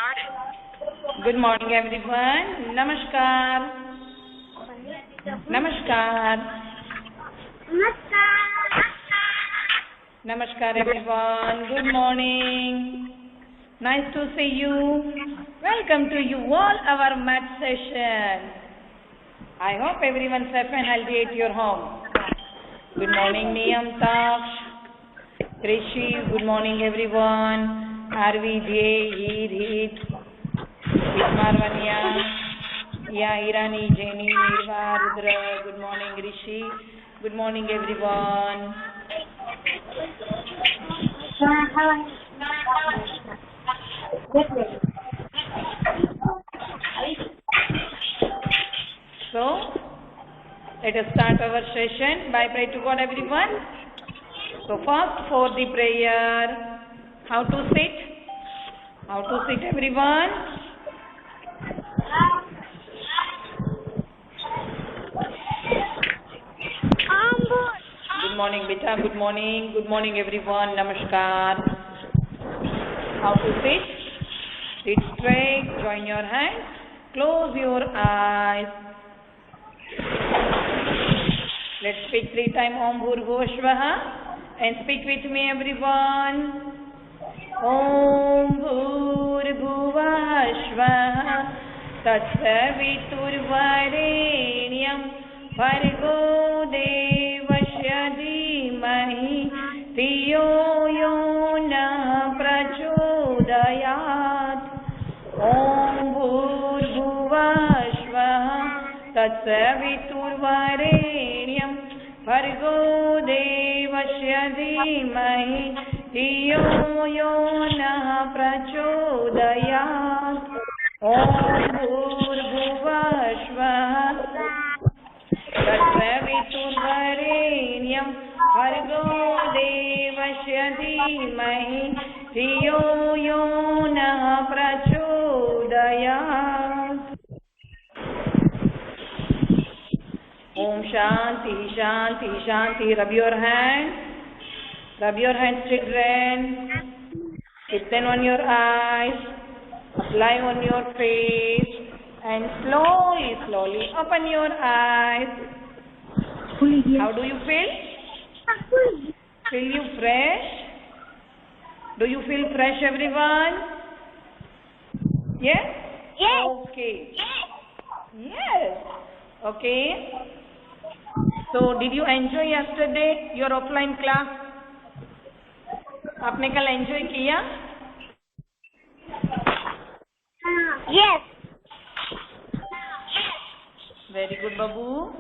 Good morning, everyone. Namaskar. Namaskar. Namaskar, everyone. Good morning. Nice to see you. Welcome to you all our math session. I hope everyone safe and healthy at your home. Good morning, Niyam, Taksh, Rishi. Good morning, everyone. Arvi, Jay, Hit, Marvania, Irani, Jenny, Nirva, Rudra. Good morning, Rishi. Good morning, everyone. So, let us start our session by pray to God, everyone. So, first for the prayer, how to sit? How to sit, everyone? Good morning, beta. Good morning. Good morning, everyone. Namaskar. How to sit? Sit straight. Join your hands. Close your eyes. Let's speak 3 times Om Bhurbhuva Swaha and speak with me, everyone. Om Bhurbhuva Swaha Tatsaviturvarenyam Bhargo Devasya Dhimahi Dhiyo Yo Nah Prachodayat. Om Bhurbhuva Swaha Tatsaviturvarenyam Bhargo Devasya Dhimahi Dhiyo Yo Nah Prachodayat. Om Bhurbhuva Swaha Tatsaviturvarenyam Bhargo Devasya Dhimahi Dhiyo Yo Nah Prachodayat. Om Shanti, Shanti, Shanti. Rub your hands. Rub your hands, children. Keep them on your eyes. Apply on your face. And slowly, slowly open your eyes. How do you feel? Feel you fresh? Do you feel fresh, everyone? Yes? Yes. Okay. Yes. Okay. So, did you enjoy yesterday your offline class? आपने कल enjoy किया? Yes. Very good, Babu.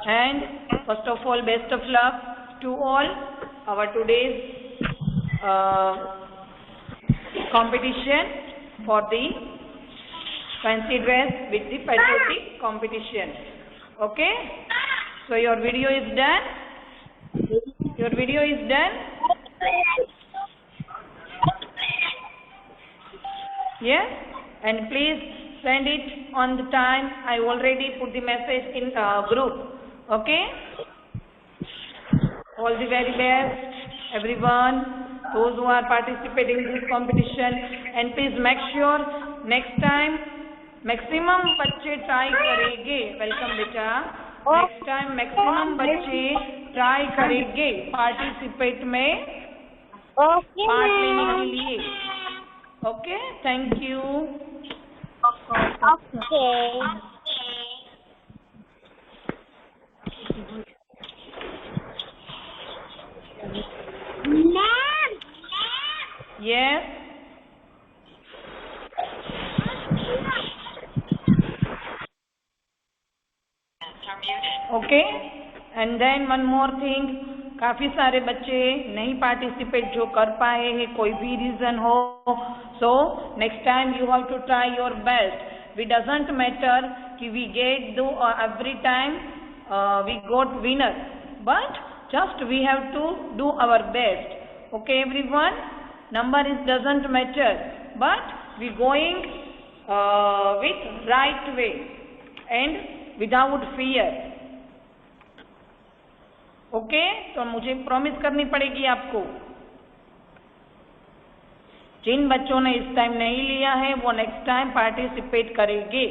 And first of all, best of luck to all our today's competition for the fancy dress with the patriotic competition. Okay? So your video is done. Your video is done. Yes? And please send it on the time. I already put the message in group. Okay? All the very best, everyone, those who are participating in this competition. And please make sure next time maximum बच्चे try करेंगे. Welcome बेटा. Next time maximum बच्चे try करेंगे participate में part लेने के लिए. Okay, thank you. Okay. Ma'am. Yes. Okay. And then one more thing. काफी सारे बच्चे नहीं पार्टिसिपेट जो कर पाए हैं, कोई भी रीजन हो, so next time you have to try your best. We doesn't matter कि we get do every time we got winner, but just we have to do our best. Okay, everyone. Number is doesn't matter, but we going with right way and without fear. Okay तो मुझे promise करनी पड़ेगी आपको. जिन बच्चों ने इस time नहीं लिया है वो नेक्स्ट टाइम पार्टिसिपेट करेंगे।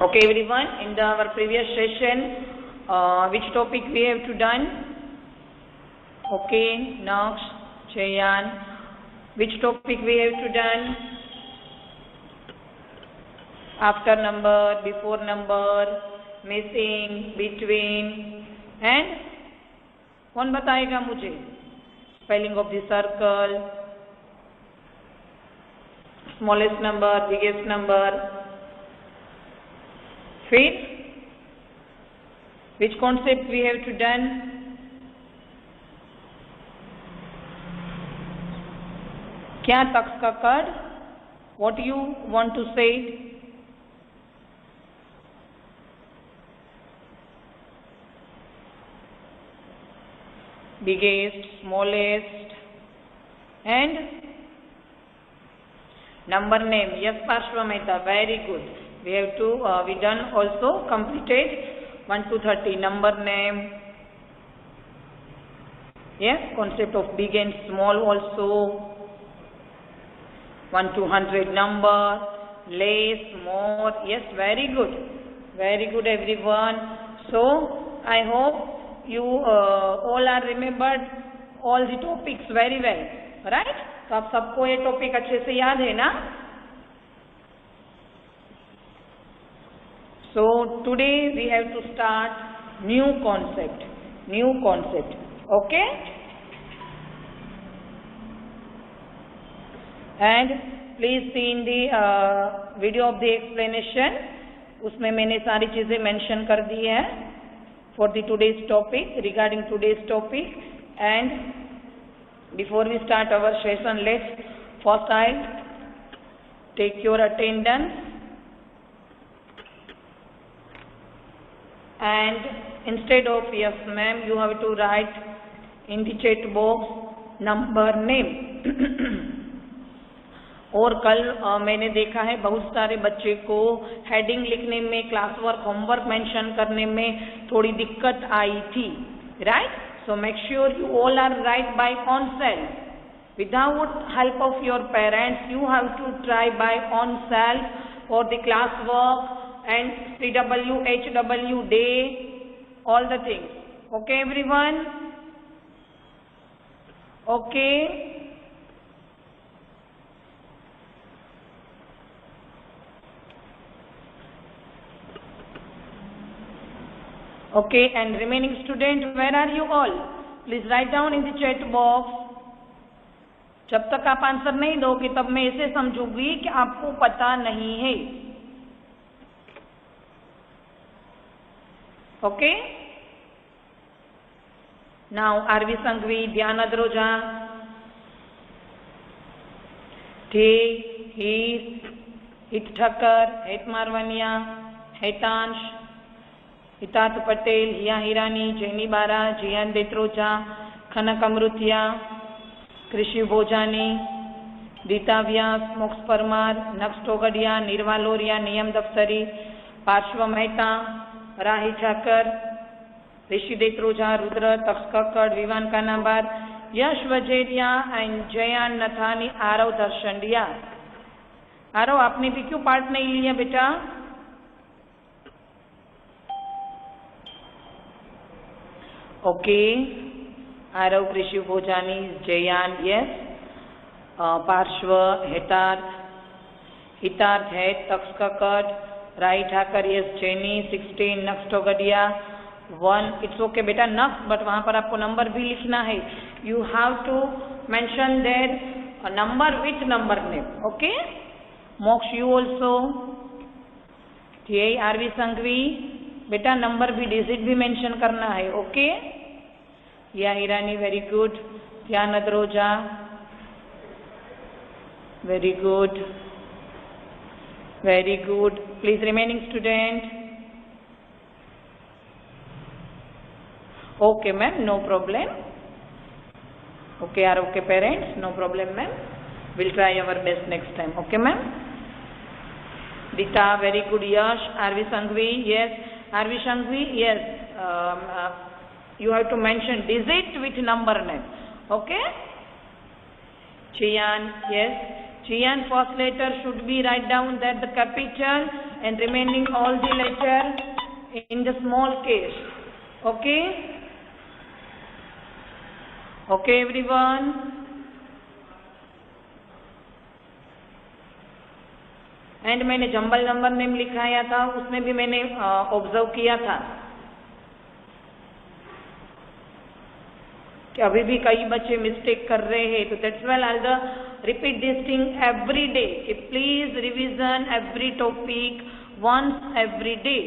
Okay everyone, in our previous session which topic we have to done? Okay, Nox, Jayan, which topic we have to done? After number, before number, missing, between, and कौन बताएगा मुझे? Spelling of the circle, smallest number, biggest number. फिर which concept we have to done? क्या तक्ष का कड़? What you want to say? Biggest, smallest, and number name. Yes, Parshvamita, very good. We have to, we done also completed 1 to 30 number name. Yes, concept of big and small also. 1 to 100 number, less, more. Yes, very good everyone. So I hope you all are remembered all the topics very well, right? तो आप सबको ये topic अच्छे से याद है ना? So today we have to start new concept, okay? And please see in the video of the explanation, उसमें मैंने सारी चीजें mention कर दी है for the today's topic, regarding today's topic. And before we start our session, let's first I take your attendance. And instead of yes ma'am, you have to write in the chat box number name. और कल मैंने देखा है बहुत सारे बच्चे को heading लिखने में, क्लास वर्क, होमवर्क मेंशन करने में थोड़ी दिक्कत आई थी, right? So make sure you all are write by own self without help of your parents. You have to try by own self for the class work and CW, HW, day, all the things. Okay everyone? Okay. Okay, and remaining student, where are you all? Please write down in the chat box. जब तक आप answer नहीं दोगे तब मैं ऐसे समझूंगी कि आपको पता नहीं है. Okay? Now, Arvi Sangvi, Dhyana Droja, T, Heath, Hit Thakkar, Het Marwania, Hetansh, Hitat Patel, Hiya Hirani, Jenny Bara, Jiyan Detroja, Khanak Amrutia, Krishi Bhojani, Dita Vyas, Mox Parmar, Naksh Togadia, Nirva Loria, Niyam Dafsari, Parshva Mehta, Rahi Thakar, Rishi Detroja, Rudra, Takshakad, Vivaan Kanabar, Yash Vajeria and Jayan Nathani, Aarav Darshandia. Aarav आपने भी क्यों part नहीं लिया बेटा? Okay, Aarav, कृषि Bhojani, जयान, yes, पार्श्व, हितार्थ है, तक्षकड़, राई ठाकर, यस, चैनी, 16, नक्स टोगडिया, 1. इट्स ओके बेटा, नक्स, बट वहां पर आपको नंबर भी लिखना है. You have to mention their number with number name. Okay, Moksh, you also. ठीक, आरवी संघवी बेटा, नंबर भी, डिजिट भी मेंशन करना है. ओके, या Hirani, very good. Dhyan Adroja, very good. Very good. Please, remaining student. Okay, ma'am. No problem. Okay, are okay, parents? No problem, ma'am. We'll try our best next time. Okay, ma'am. Dita, very good. Yash, Arvi Sangvi, yes. Are we Shangvi? Yes. You have to mention digit with number name. Okay? Chiyan, yes. Chiyan first letter should be write down that the capital and remaining all the letter in the small case. Okay? Okay everyone? And मैंने jumble number name लिखाया था, उसमें भी मैंने observe किया था कि अभी भी कई बच्चे मिस्टेक कर रहे हैं, तो that's why I will repeat this thing every day कि please revision every topic once every day.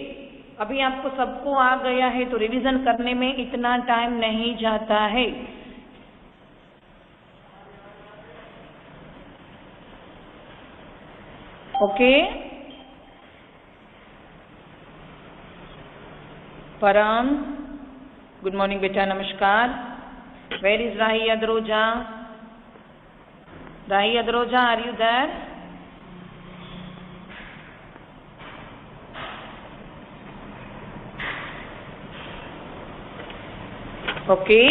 अभी आपको सबको आ गया है तो रिवीजन करने में इतना टाइम नहीं जाता है। ओके? परम, गुड मॉर्निंग बेटा, नमस्कार। Where is Rahi Adroja? Rahi Adroja, are you there? Okay?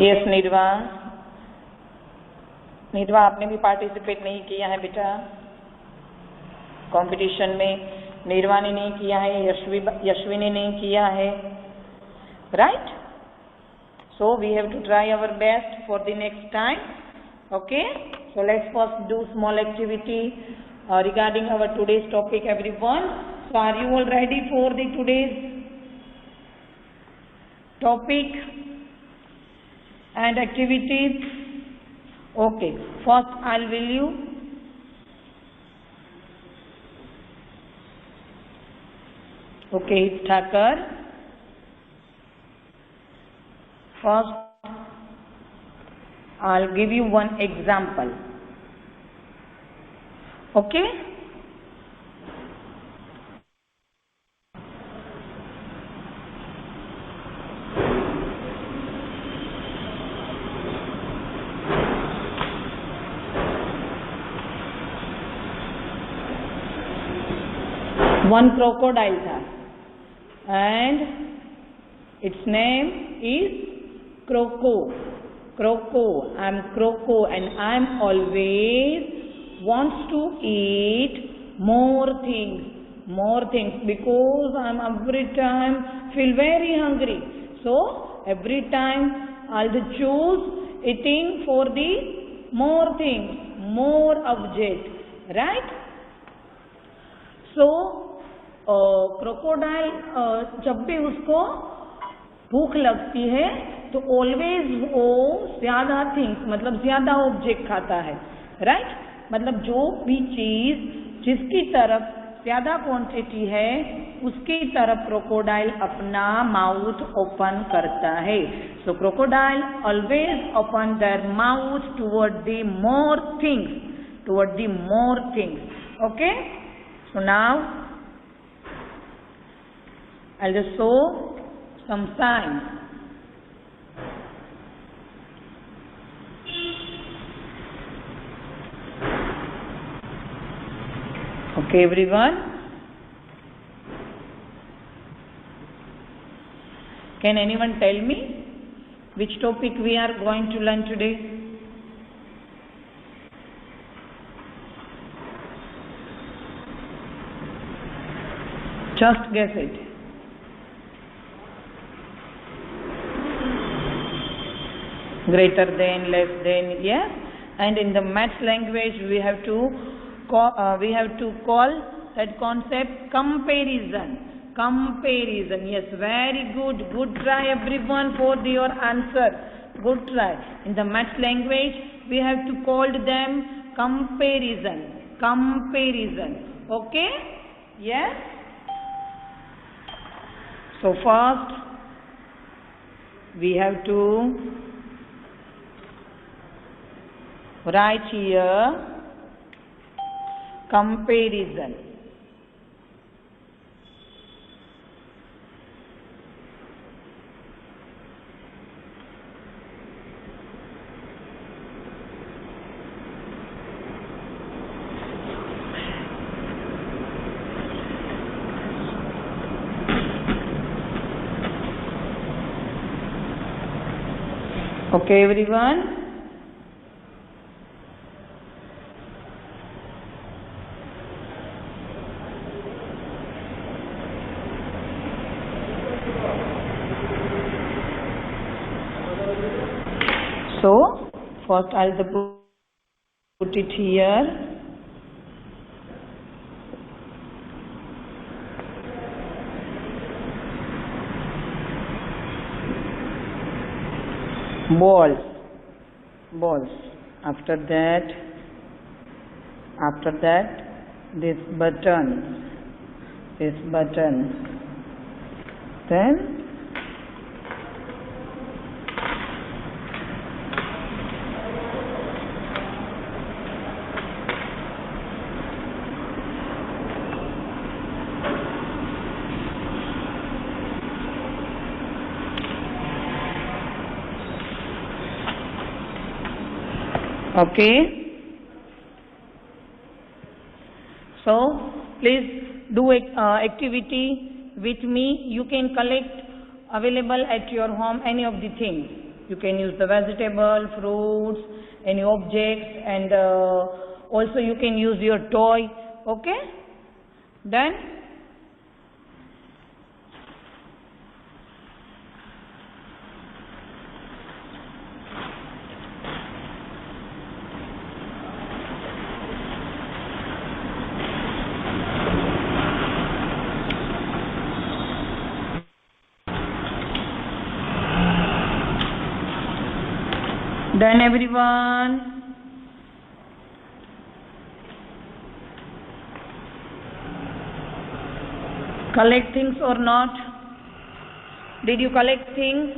Yes Nirva. Nirva, आपने भी पार्टिसिपेट नहीं किया है बेटा कंपटीशन में। निर्वा ने नहीं किया है, यशवी ने नहीं किया है, right? So we have to try our best for the next time. Okay? So let's first do small activity regarding our today's topic everyone. So are you all ready for the today's topic and activities? Okay, first I'll will you okay, Thakur. First I'll give you one example. Okay? One crocodile था and its name is Croco. Croco. I'm Croco and I'm always wants to eat more things because I'm every time feel very hungry. So every time I'll choose eating for the more things, more object, right? So crocodile जब भी उसको भूख लगती है तो always वो ज्यादा things मतलब ज्यादा ऑब्जेक्ट खाता है, राइट? मतलब जो भी चीज जिसकी तरफ ज्यादा क्वांटिटी है उसकी तरफ क्रोकोडाइल अपना माउथ ओपन करता है। So crocodile always open their mouth toward the more things, okay? So now I'll just show some signs. Okay everyone? Can anyone tell me which topic we are going to learn today? Just guess it. Greater than, less than, yes. And in the maths language we have to call that concept comparison. Yes, very good. Good try everyone for your answer. Good try. In the maths language we have to call them comparison. Okay? Yes. So first we have to write here comparison. Okay, everyone. So, first I'll put it here. Balls. After that, this button. Then okay. So please do activity with me. You can collect available at your home any of the things. You can use the vegetable, fruits, any objects, and also you can use your toy. Okay? Done? Done, everyone? Collect things or not? Did you collect things?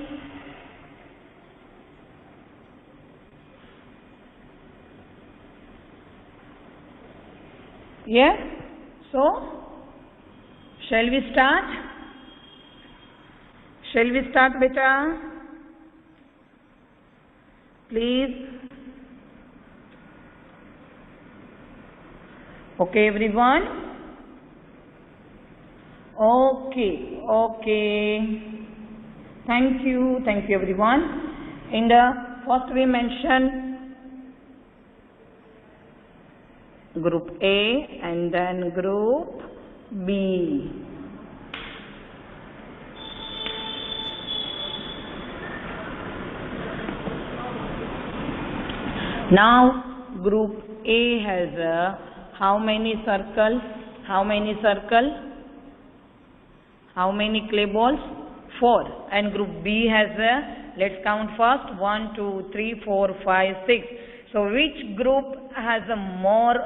Yes? So, shall we start? Shall we start, beta? Please. Okay, everyone? Okay. Thank you, everyone. In the first we mentioned group A and then group B. Now group A has how many circles? How many clay balls? 4. And group B has let's count first. 1, 2, 3, 4, 5, 6. So which group has a more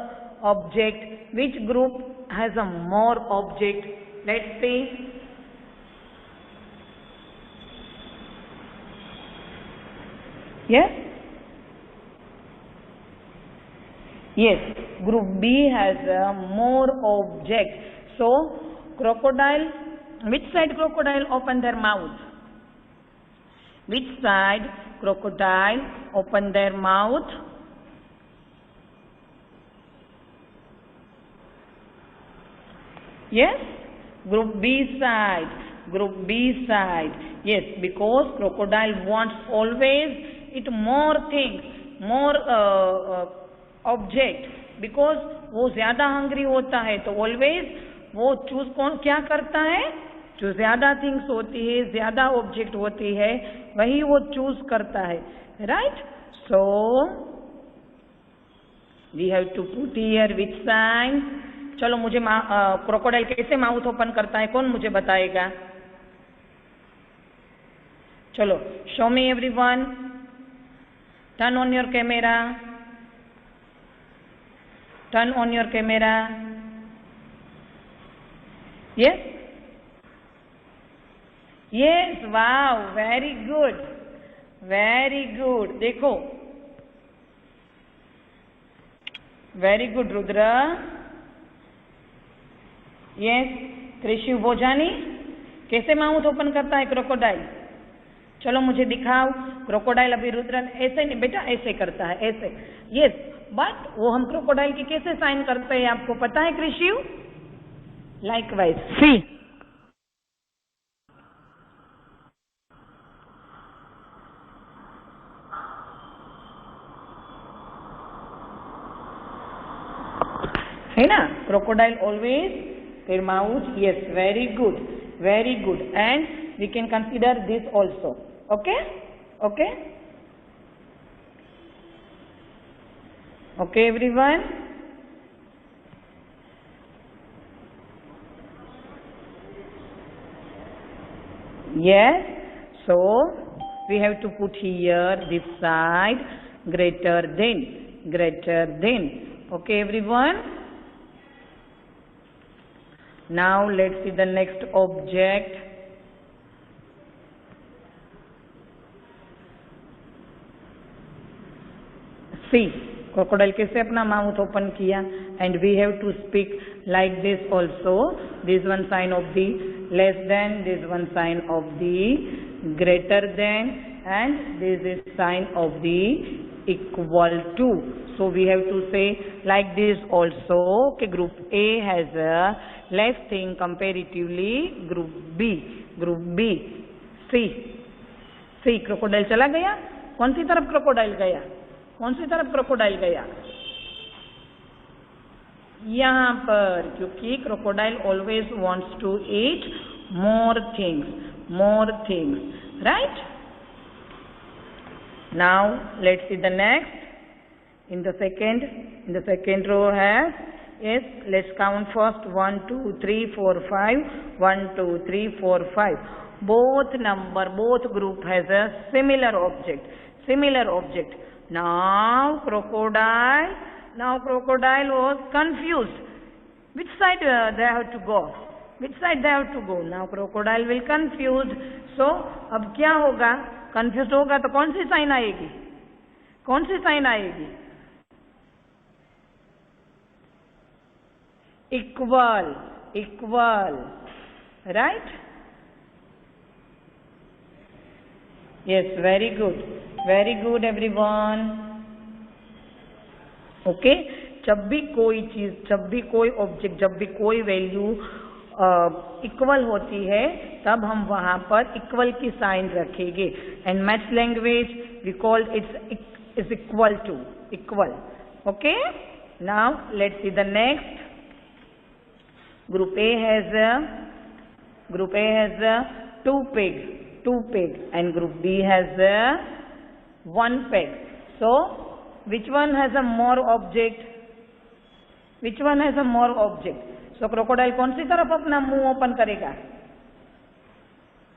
object? Which group has a more object? Let's see. Yes? Yes, group B has more objects. So, crocodile, which side crocodile open their mouth? Which side crocodile open their mouth? Yes, group B side. Yes, because crocodile wants always eat more things, more object, because वो ज्यादा hungry होता है तो always वो choose क्या करता है? जो ज्यादा थिंग्स होती है, ज्यादा ऑब्जेक्ट होती है, वही वो चूज करता है. Right? So we have to put here which sign. चलो मुझे क्रोकोडाइल कैसे माउथ ओपन करता है कौन मुझे बताएगा? चलो, show me everyone. Turn on your camera. Turn on your camera. Yes? Yes, wow, very good. देखो. Very good, Rudra. Yes, कृषि भोजानी. कैसे माउथ ओपन करता है क्रोकोडाइल? चलो मुझे दिखाओ. क्रोकोडाइल अभी रुद्र ऐसे नहीं बेटा, ऐसे करता है, ऐसे. यस, बट वो हम क्रोकोडाइल की कैसे साइन करते हैं आपको पता है कृषि? लाइकवाइज सी. है ना? Crocodile always their mouth. Yes, very good, very good. And we can consider this also. Okay, okay, okay, everyone. Yes. So we have to put here this side greater than, greater than. Okay, everyone. Now let's see the next object. See, crocodile कैसे अपना mouth open किया? And we have to speak like this also. This one sign of the less than, this one sign of the greater than, and this is sign of the equal to. So we have to say like this also. Okay, group A has a less thing comparatively group B. Group B. See, crocodile चला गया? कौन सी तरफ crocodile गया? कौन सी तरफ crocodile गया? यहाँ पर, क्योंकि crocodile always wants to eat more things, right? Now let's see the next. In the second row has, yes, let's count first. 1, 2, 3, 4, 5. 1, 2, 3, 4, 5. Both group has a similar object. Now crocodile was confused. Which side they have to go? Now crocodile will confused. So अब क्या होगा? Confused होगा तो कौन सी sign आएगी? Equal, right? Yes, very good everyone. Okay, जब भी कोई चीज, जब भी कोई ऑब्जेक्ट, जब भी कोई वैल्यू इक्वल होती है, तब हम वहां पर इक्वल की साइन रखेंगे. And maths language we call it's equal to, equal. Okay, now let's see the next. Group A has two peg, and group B has one peg. So which one has a more object? So crocodile कौन सी तरफ अपना मुंह open करेगा?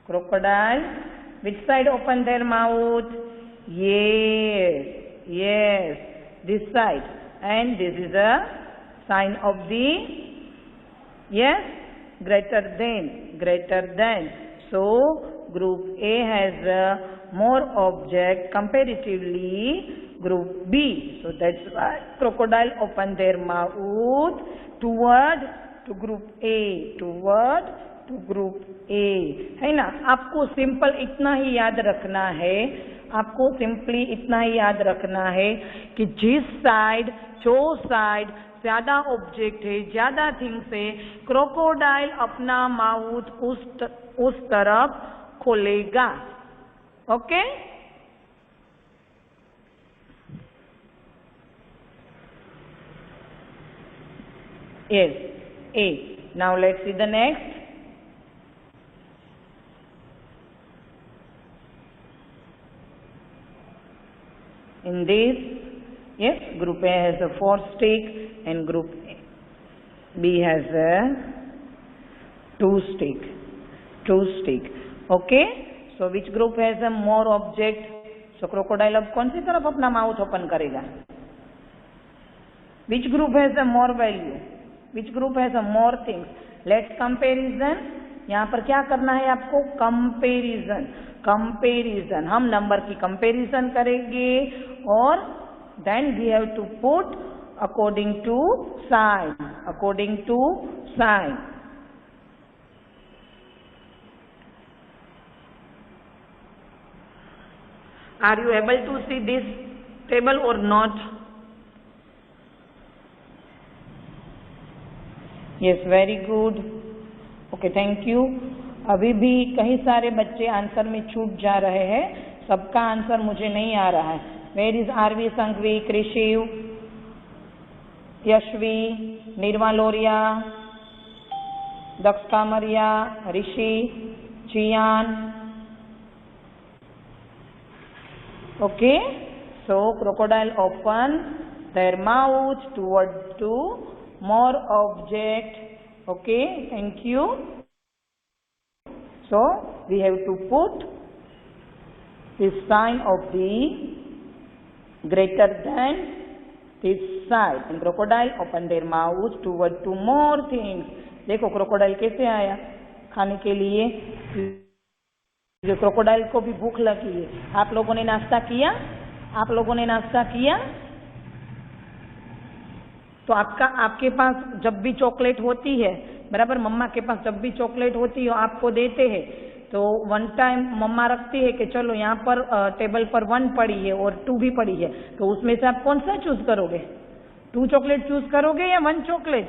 Crocodile, which side open their mouth? Yes, this side. And this is a sign of the, yes, greater than. So group A has more object comparatively group B. So that's why crocodile open their mouth toward to group A, to group A, है ना? आपको simple इतना ही याद रखना है, आपको simply इतना ही याद रखना है कि जो साइड ज्यादा ऑब्जेक्ट है, ज्यादा थिंग्स है, क्रोकोडाइल अपना माउथ उस तरफ खोलेगा. Okay, yes, A. Now let's see the next. In this, yes, group A has a 4 stick and group B has a 2 stick. Okay, so which group has a more object? So crocodile अब कौन सी तरफ अपना mouth open करेगा? Which group has a more value? Which group has a more things? Let's comparison. यहाँ पर क्या करना है आपको? कंपेरिजन. हम नंबर की कंपेरिजन करेंगे और then we have to put according to sign. Are you able to see this table or not? Yes, very good. Okay, thank you. अभी भी कई सारे बच्चे आंसर में छूट जा रहे हैं, सबका आंसर मुझे नहीं आ रहा है. Where is RV, Sangvi, Krishiv? Yashvi, Nirma Loriya, Daksh Kamariya, Rishi, Chiyan. Okay, so crocodile open their mouth to more object. Okay, thank you. So we have to put this sign of the greater than this side, and crocodile open their mouth toward to more things. देखो crocodile कैसे आया खाने के लिए. जो crocodile को भी भूख लगी है. आप लोगों ने नाश्ता किया? आप लोगों ने नाश्ता किया? तो आपके पास जब भी चॉकलेट होती है, बराबर, मम्मा के पास जब भी चॉकलेट होती है आपको देते हैं, तो वन टाइम मम्मा रखती है कि चलो यहाँ पर टेबल पर 1 पड़ी है और 2 भी पड़ी है, तो उसमें से आप कौन सा चूज करोगे? 2 चॉकलेट चूज करोगे या 1 chocolate?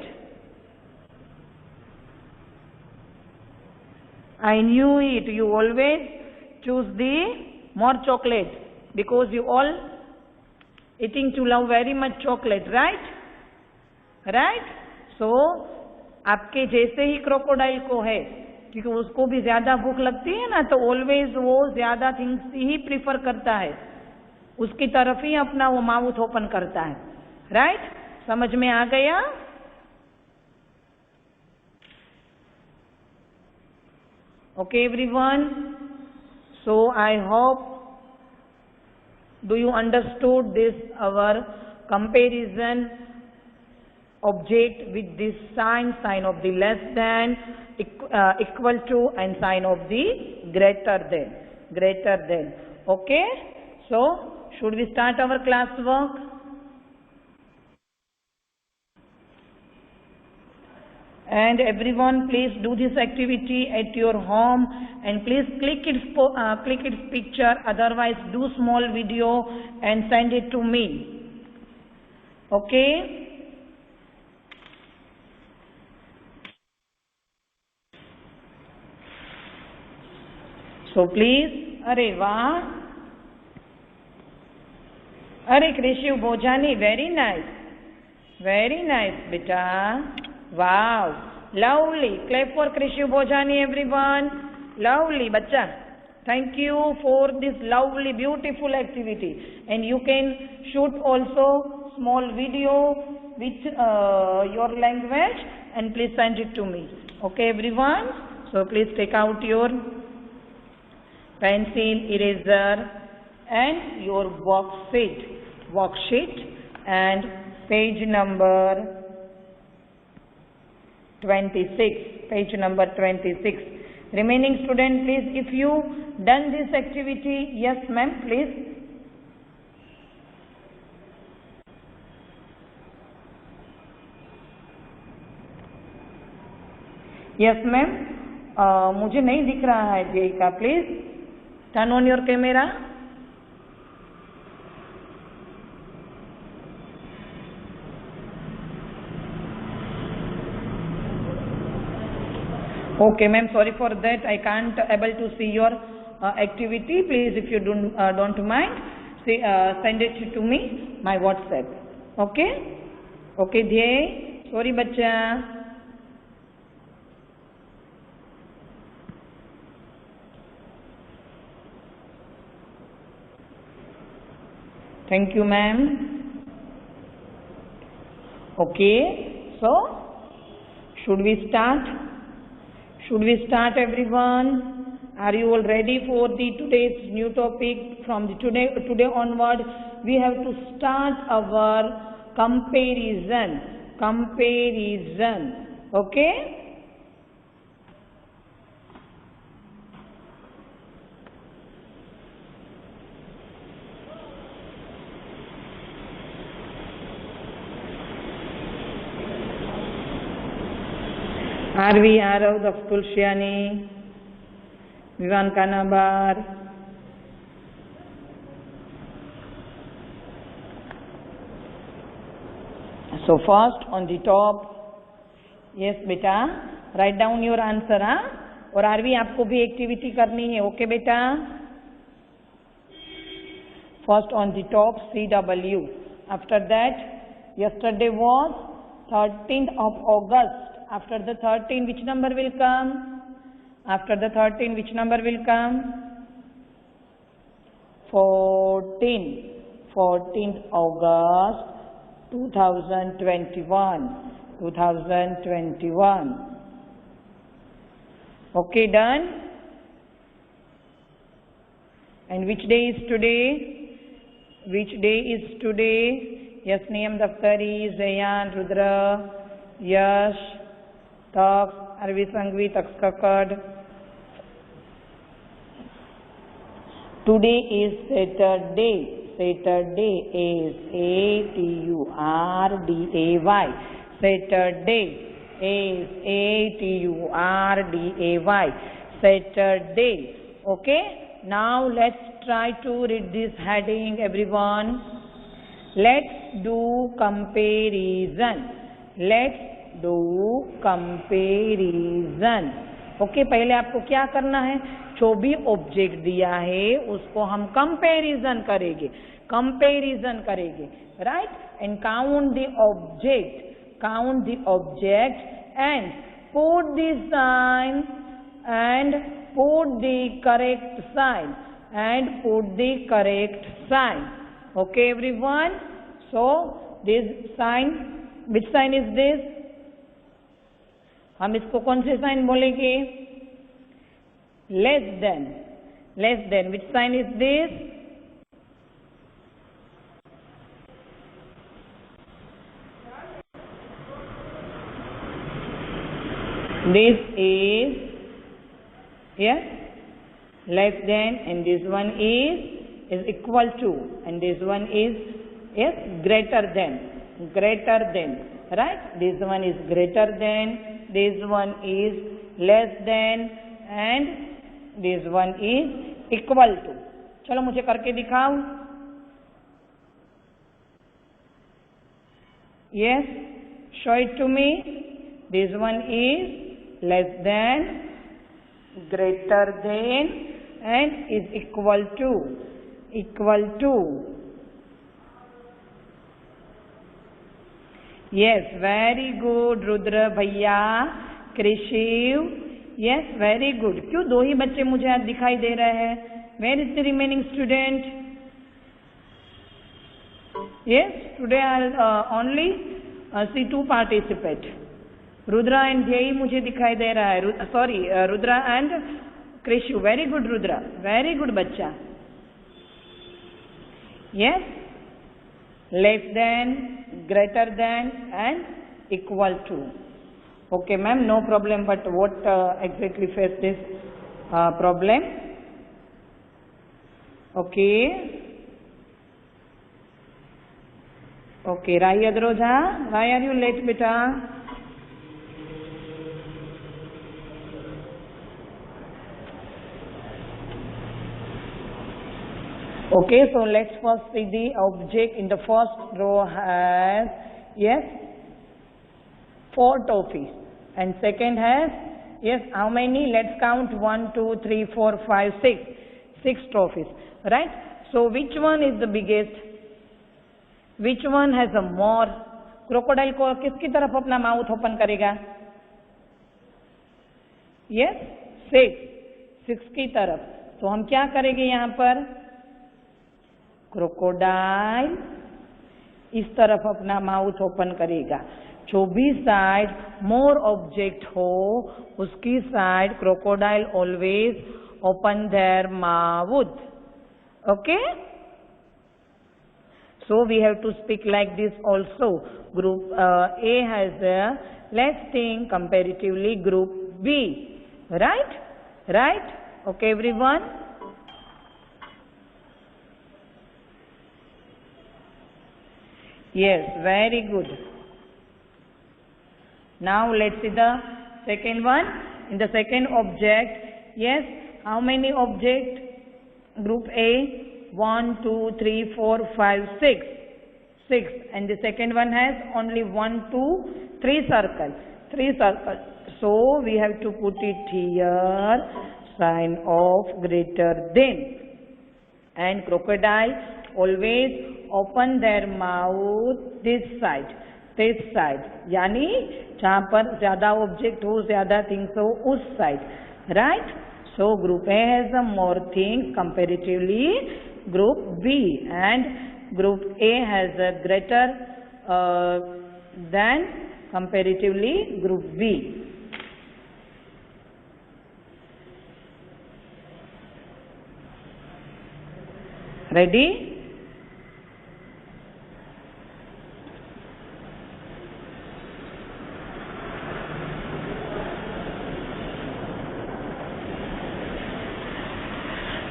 I knew it. You always choose the more chocolate because you all eating to love very much chocolate, right? Right? So आपके जैसे ही क्रोकोडाइल को है, क्योंकि उसको भी ज्यादा भूख लगती है ना, तो ऑलवेज वो ज्यादा थिंग्स ही प्रिफर करता है, उसकी तरफ ही अपना वो माउथ ओपन करता है. राइट? समझ में आ गया? Okay everyone, so I hope do you understood this our comparison object with this sign of the less than, equal to, and sign of the greater than. Okay, so should we start our class work? And everyone, please do this activity at your home, and please click its picture. Otherwise, do small video and send it to me. Okay? So please, अरे वाह, अरे कृषि Bhojani, very nice बेटा. Wow, lovely. Clap for Krishu Bhojani, everyone. Lovely, bacha. Thank you for this lovely, beautiful activity. And you can shoot also small video with your language and please send it to me. Okay, everyone. So please take out your pencil, eraser, and your worksheet, and page number 26. Page number 26. Remaining student, please, if you done this activity, yes ma'am, please. Yes ma'am, मुझे नहीं दिख रहा है जय का. Please turn on your camera. Okay ma'am, sorry for that, I can't able to see your activity. Please, if you don't mind, send it to me, my WhatsApp. Okay? Okay Dhyay, sorry bachcha. Thank you ma'am. Okay, so should we start? Should we start, everyone? Are you all ready for the today's new topic? From the today onward, we have to start our comparison. Okay? Arvi Arav, Daftul Shiani, Vivan Kanabar. So first on the top, yes beta, write down your answer. और RV आपको भी activity करनी है. Okay बेटा? First on the top, CW. After that, yesterday was 13th of August. After the 13, which number will come? After the 13, which number will come? 14. 14th August 2021. 2021. Okay, done? And which day is today? Which day is today? Yes, Niyam Daftari, Zayan, Rudra, Yash, Taks, Arvi Sangvi, Takskakad. Today is Saturday. Saturday is A-T-U-R-D-A-Y. Saturday is A-T-U-R-D-A-Y. Saturday. Okay? Now let's try to read this heading, everyone. Let's do comparison. Let's do comparison. Okay, पहले आपको क्या करना है? जो भी object दिया है उसको हम कंपैरिजन करेंगे. कंपैरिजन करेंगे, right? And count the object. Count the object and put the sign and put the correct sign and put the correct sign. Okay, everyone? So this sign, which sign is this? हम इसको कौन से sign बोलेंगे? Less than. Less than. Which sign is this? This is, yes, less than, and this one is equal to, and this one is, yes, greater than, right? This one is greater than, this one is less than, and this one is equal to. चलो मुझे करके दिखाओ. Yes, show it to me. This one is less than, greater than, and is equal to. Yes, very good, Rudra भैया, Krishiv. Yes, very good. क्यों दो ही बच्चे मुझे आज दिखाई दे रहे हैं? Where is the remaining student? Yes, today I'll only see two participate. Rudra and Dhyey मुझे दिखाई दे रहा है. Sorry, Rudra and Krishu. Very good Rudra, very good बच्चा. Yes, less than, greater than and equal to. Okay ma'am, no problem. But what exactly face this problem? Okay okay, Rahi Adroja, why are you late बेटा? Okay, so let's first see the object. In the first row has, yes, 4 toffees, and second has, yes, how many? Let's count. 1, 2, 3, 4, 5, 6. 6 toffees, right? So which one is the biggest? Which one has a more? Crocodile को किसकी तरफ अपना mouth open करेगा? Yes, 6 की तरफ. तो हम क्या करेंगे यहाँ पर? क्रोकोडाइल इस तरफ अपना माउथ ओपन करेगा. जो भी साइड मोर ऑब्जेक्ट हो उसकी side crocodile always open their mouth. Okay, so we have to speak like this also. Group A has less thing comparatively group B, right? Right? Okay everyone. Yes, very good. Now let's see the second one. In the second object, yes, how many object? Group A, 1, 2, 3, 4, 5, 6. 6. And the second one has only 1, 2, 3 circles. 3 circles. So we have to put it here, sign of greater than. And crocodile always open their mouth this side. this side, यानी जहाँ पर ज्यादा object हो, ज्यादा things हो, उस side, right? So group A has a more things comparatively group B, and group A has a greater than comparatively group B. Ready?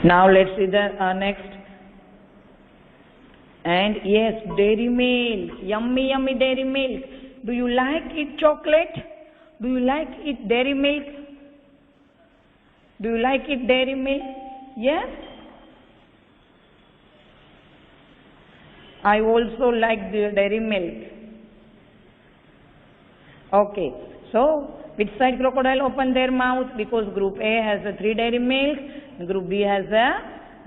Now let's see the next. And yes, dairy milk, yummy yummy dairy milk. Do you like it chocolate? Do you like it dairy milk? Do you like it dairy milk? Yes? I also like the dairy milk. Okay, so which side crocodile open their mouth? Because group A has a 3 dairy milk, group B has a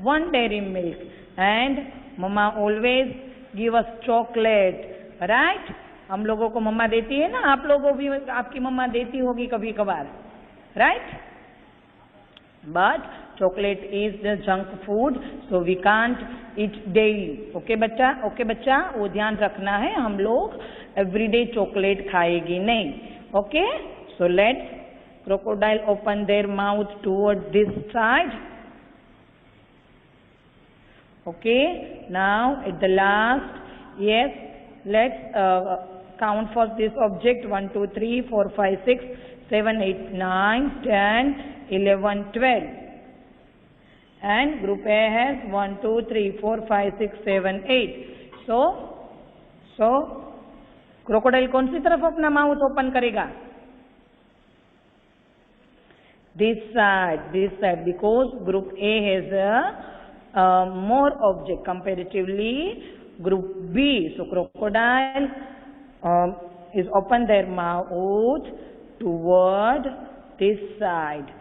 1 dairy milk, and mama always give us chocolate, right? हम लोगों को मम्मा देती है ना, आप लोगों भी आपकी मम्मा देती होगी कभी कभार, right? But chocolate is the junk food, so we can't eat daily. Okay बच्चा, वो ध्यान रखना है, हम लोग everyday chocolate खाएगी नहीं. Okay, so let's crocodile open their mouth towards this side. Okay, now at the last, yes, let's count for this object. 1 2 3 4 5 6 7 8 9 10 11 12, and group A has 1 2 3 4 5 6 7 8. So crocodile कौन सी तरफ अपना माउथ ओपन करेगा? This side, because group A has a more object comparatively group B. So crocodile is open their mouth toward this side.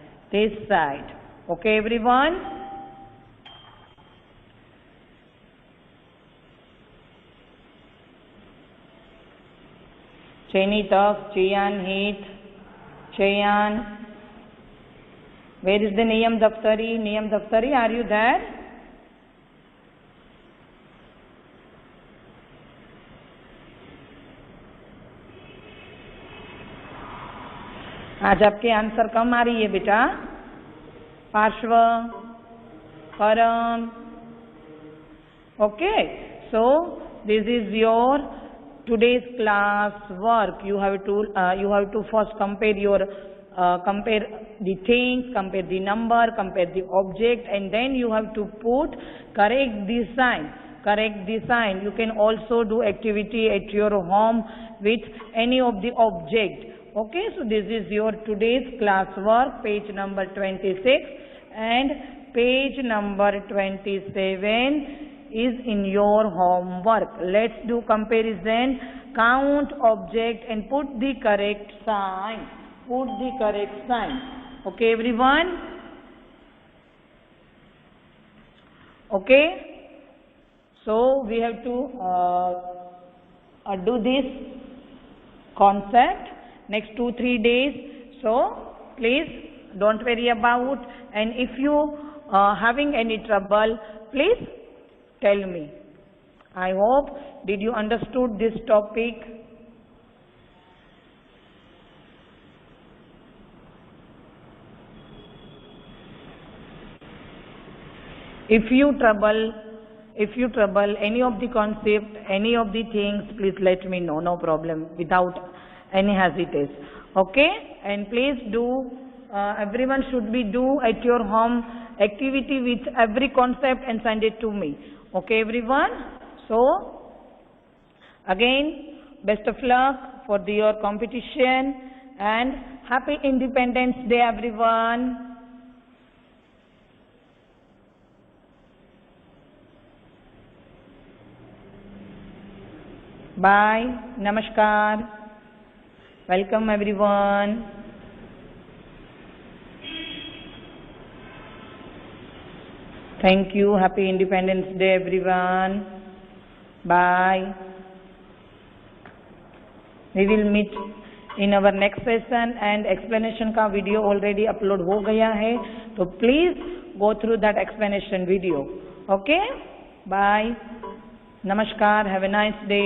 Okay everyone? Chainitaf, Chayan, Heath, Chayan. Where is the Niyam Daftari? Niyam Daftari, are you there? आज आपके answer कम आ रही है बेटा. पार्श्व, परम. Okay, so this is your today's class work. You have to first compare the things, compare the number, compare the object, and then you have to put correct the sign. You can also do activity at your home with any of the object. Okay, so this is your today's class work, page number 26, and page number 27 is in your homework. Let's do comparison. Count object and put the correct sign. Okay everyone? Okay, so we have to do this concept next 2-3 days. So please don't worry about, and if you having any trouble, please tell me. I hope did you understood this topic? If you trouble any of the concept, any of the things, please let me know. No problem, without any hesitation. Okay, and please do. Everyone should be do at your home activity with every concept and send it to me. Okay, everyone. So again, best of luck for your competition and happy Independence Day, everyone. Bye. Namaskar. Welcome everyone. Thank you. Happy Independence Day everyone. Bye. We will meet in our next session and explanation का video already upload हो गया है, तो please go through that explanation video. Okay, bye, नमस्कार, have a nice day.